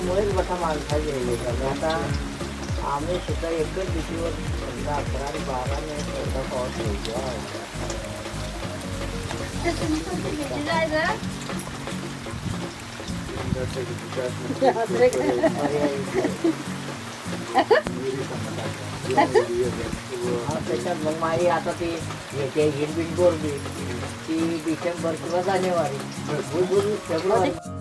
त्यामुळेच बटा माणसा गेले आता आम्ही सुद्धा एकच दिवशीवर 11 आणि 12 मे चौदा पाऊस होतो. त्याच्यात मग माझी आता ती येते हिरबीट बोरबी ती डिसेंबर किंवा जानेवारी फेब्रुवारी